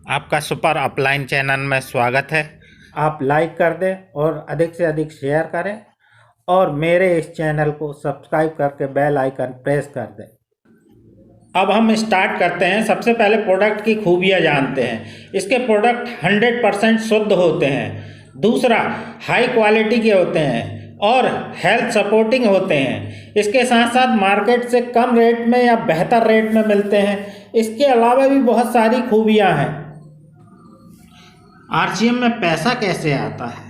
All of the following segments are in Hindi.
आपका सुपर अपलाइन चैनल में स्वागत है। आप लाइक कर दें और अधिक से अधिक शेयर करें और मेरे इस चैनल को सब्सक्राइब करके बेल आइकन प्रेस कर दें। अब हम स्टार्ट करते हैं। सबसे पहले प्रोडक्ट की खूबियां जानते हैं। इसके प्रोडक्ट 100% शुद्ध होते हैं। दूसरा, हाई क्वालिटी के होते हैं और हेल्थ सपोर्टिंग होते हैं। इसके साथ साथ मार्केट से कम रेट में या बेहतर रेट में मिलते हैं। इसके अलावा भी बहुत सारी खूबियां हैं। आरसीएम में पैसा कैसे आता है?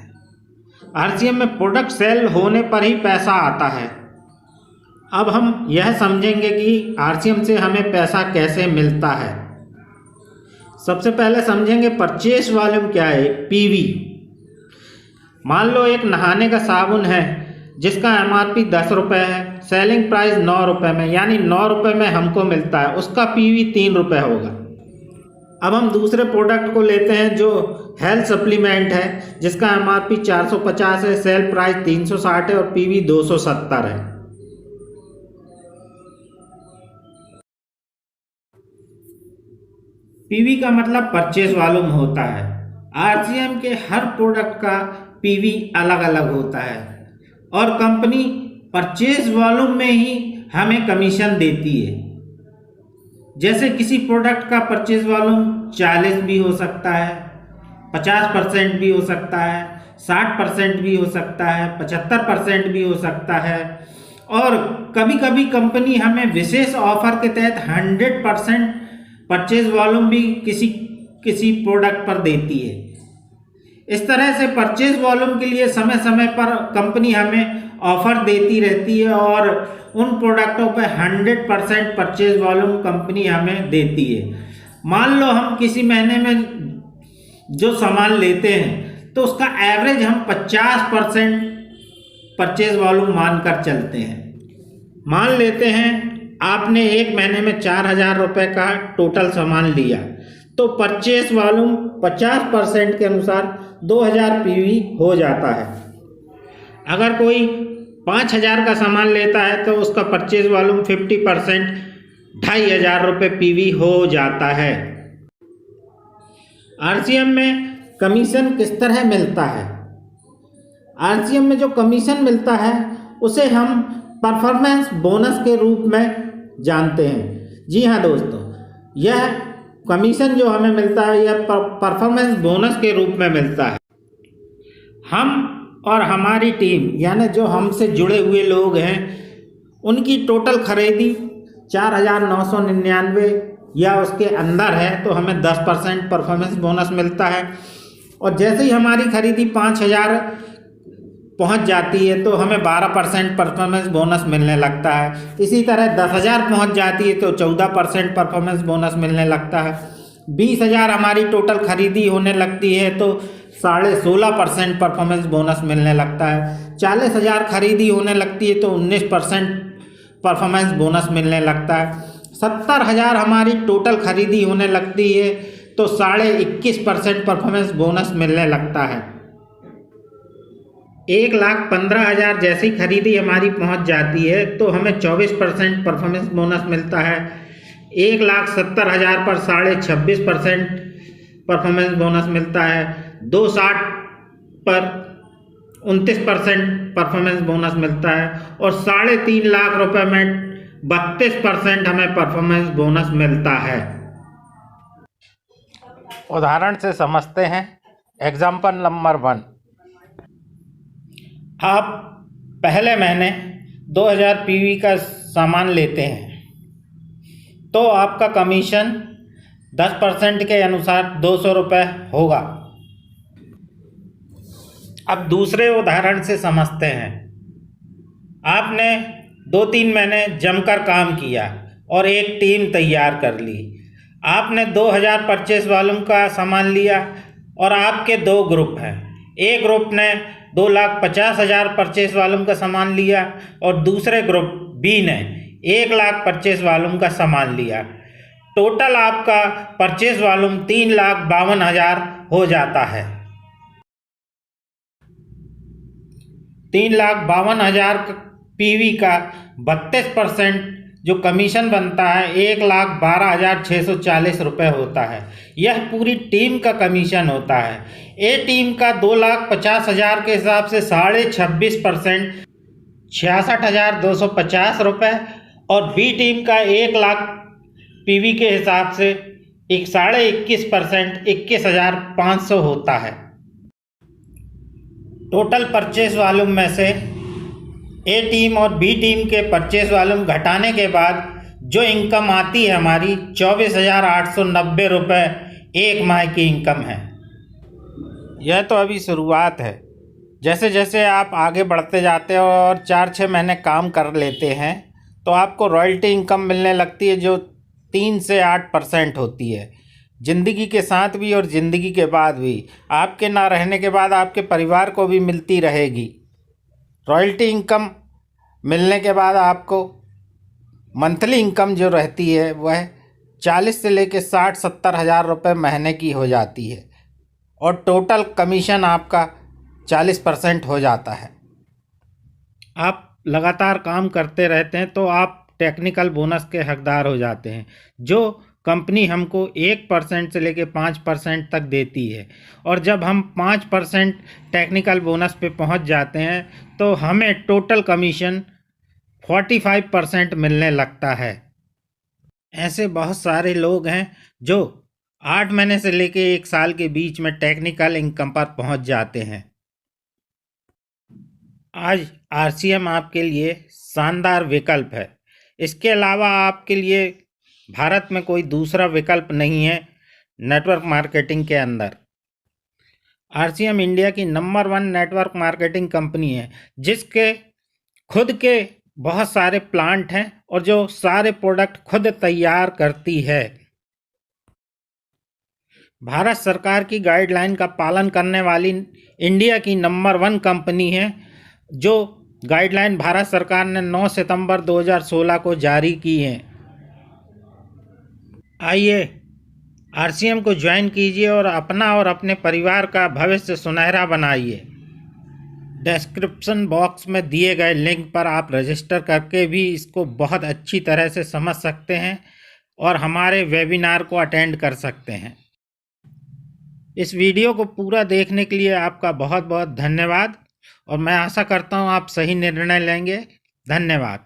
आरसीएम में प्रोडक्ट सेल होने पर ही पैसा आता है। अब हम यह समझेंगे कि आरसीएम से हमें पैसा कैसे मिलता है। सबसे पहले समझेंगे परचेस वॉल्यूम क्या है, पीवी। मान लो एक नहाने का साबुन है जिसका एमआरपी 10 रुपये है, सेलिंग प्राइस 9 रुपये में, यानी 9 रुपये में हमको मिलता है। उसका पीवी 3 रुपये होगा। अब हम दूसरे प्रोडक्ट को लेते हैं जो हेल्थ सप्लीमेंट है, जिसका एमआरपी 450 है, सेल प्राइस 360 है और पीवी 270 है। पीवी का मतलब परचेज वॉल्यूम होता है। आरसीएम के हर प्रोडक्ट का पीवी अलग अलग होता है और कंपनी परचेज वॉल्यूम में ही हमें कमीशन देती है। जैसे किसी प्रोडक्ट का परचेज वॉल्यूम 40 भी हो सकता है, 50% भी हो सकता है, 60% भी हो सकता है, 75% भी हो सकता है और कभी कभी कंपनी हमें विशेष ऑफर के तहत 100% परचेज वॉल्यूम भी किसी प्रोडक्ट पर देती है। इस तरह से परचेज वॉल्यूम के लिए समय समय पर कंपनी हमें ऑफर देती रहती है और उन प्रोडक्टों पे 100% परचेज वॉल्यूम कंपनी हमें देती है। मान लो हम किसी महीने में जो सामान लेते हैं तो उसका एवरेज हम 50% परचेज वॉल्यूम मानकर चलते हैं। मान लेते हैं आपने एक महीने में 4,000 रुपये का टोटल सामान लिया तो परचेज वॉल्यूम 50% के अनुसार 2,000 पीवी हो जाता है। अगर कोई 5,000 का सामान लेता है तो उसका परचेज वॉल्यूम 50% 2,500 रुपये पीवी हो जाता है। आरसीएम में कमीशन किस तरह मिलता है? आरसीएम में जो कमीशन मिलता है उसे हम परफॉर्मेंस बोनस के रूप में जानते हैं। जी हाँ दोस्तों, यह कमीशन जो हमें मिलता है यह परफॉर्मेंस बोनस के रूप में मिलता है। हम और हमारी टीम यानी जो हमसे जुड़े हुए लोग हैं उनकी टोटल खरीदी 4,999 या उसके अंदर है तो हमें 10% परफॉर्मेंस बोनस मिलता है और जैसे ही हमारी खरीदी 5,000 पहुंच जाती है तो हमें 12% परफॉर्मेंस बोनस मिलने लगता है। इसी तरह 10,000 पहुंच जाती है तो 14% परफॉर्मेंस बोनस मिलने लगता है। 20,000 हमारी टोटल खरीदी होने लगती है तो 16.5% परफॉर्मेंस बोनस मिलने लगता है। 40,000 खरीदी होने लगती है तो 19% परफॉर्मेंस बोनस मिलने लगता है। 70,000 हमारी टोटल खरीदी होने लगती है तो 21.5% परफॉर्मेंस बोनस मिलने लगता है। 1,15,000 जैसी खरीदी हमारी पहुंच जाती है तो हमें 24% परफॉर्मेंस बोनस मिलता है। 1,70,000 पर 26.5% परफॉर्मेंस बोनस मिलता है। 2,60 पर 29% परफॉर्मेंस बोनस मिलता है और 3.5 लाख रुपए में 32% हमें परफॉर्मेंस बोनस मिलता है। उदाहरण से समझते हैं। एग्जाम्पल नंबर 1, आप पहले महीने 2,000 पीवी का सामान लेते हैं तो आपका कमीशन 10% के अनुसार 200 रुपये होगा। अब दूसरे उदाहरण से समझते हैं। आपने 2-3 महीने जमकर काम किया और एक टीम तैयार कर ली। आपने 2,000 परचेस वॉल्यूम का सामान लिया और आपके 2 ग्रुप हैं। एक ग्रुप ने 2,50,000 परचेस वॉल्यूम का सामान लिया और दूसरे ग्रुप बी ने 1,00,000 परचेस वॉल्यूम का सामान लिया। टोटल आपका परचेस वॉल्यूम 3,52,000 हो जाता है। 3,52,000 पीवी का 32% जो कमीशन बनता है 1,12,640 रुपये होता है। यह पूरी टीम का कमीशन होता है। ए टीम का 2,50,000 के हिसाब से 26.5% 66,250 रुपये और बी टीम का 1,00,000 पीवी के हिसाब से 21% 21,500 होता है। टोटल परचेस वॉल्यूम में से ए टीम और बी टीम के परचेस वॉल्यूम घटाने के बाद जो इनकम आती है हमारी 24,890 रुपये एक माह की इनकम है। यह तो अभी शुरुआत है। जैसे जैसे आप आगे बढ़ते जाते हो और 4-6 महीने काम कर लेते हैं तो आपको रॉयल्टी इनकम मिलने लगती है जो 3 से 8% होती है। ज़िंदगी के साथ भी और ज़िंदगी के बाद भी, आपके ना रहने के बाद आपके परिवार को भी मिलती रहेगी। रॉयल्टी इनकम मिलने के बाद आपको मंथली इनकम जो रहती है वह 40 से लेकर 60-70 हज़ार रुपये महीने की हो जाती है और टोटल कमीशन आपका 40% हो जाता है। आप लगातार काम करते रहते हैं तो आप टेक्निकल बोनस के हकदार हो जाते हैं, जो कंपनी हमको 1% से लेकर 5% तक देती है। और जब हम 5% टेक्निकल बोनस पे पहुंच जाते हैं तो हमें टोटल कमीशन 45% मिलने लगता है। ऐसे बहुत सारे लोग हैं जो 8 महीने से लेकर 1 साल के बीच में टेक्निकल इनकम पर पहुंच जाते हैं। आज आरसीएम आपके लिए शानदार विकल्प है। इसके अलावा आपके लिए भारत में कोई दूसरा विकल्प नहीं है नेटवर्क मार्केटिंग के अंदर। आरसीएम इंडिया की नंबर 1 नेटवर्क मार्केटिंग कंपनी है, जिसके खुद के बहुत सारे प्लांट हैं और जो सारे प्रोडक्ट खुद तैयार करती है। भारत सरकार की गाइडलाइन का पालन करने वाली इंडिया की नंबर 1 कंपनी है, जो गाइडलाइन भारत सरकार ने 9 सितंबर 2016 को जारी की है। आइए आरसीएम को ज्वाइन कीजिए और अपना और अपने परिवार का भविष्य सुनहरा बनाइए। डिस्क्रिप्शन बॉक्स में दिए गए लिंक पर आप रजिस्टर करके भी इसको बहुत अच्छी तरह से समझ सकते हैं और हमारे वेबिनार को अटेंड कर सकते हैं। इस वीडियो को पूरा देखने के लिए आपका बहुत बहुत धन्यवाद और मैं आशा करता हूँ आप सही निर्णय लेंगे। धन्यवाद।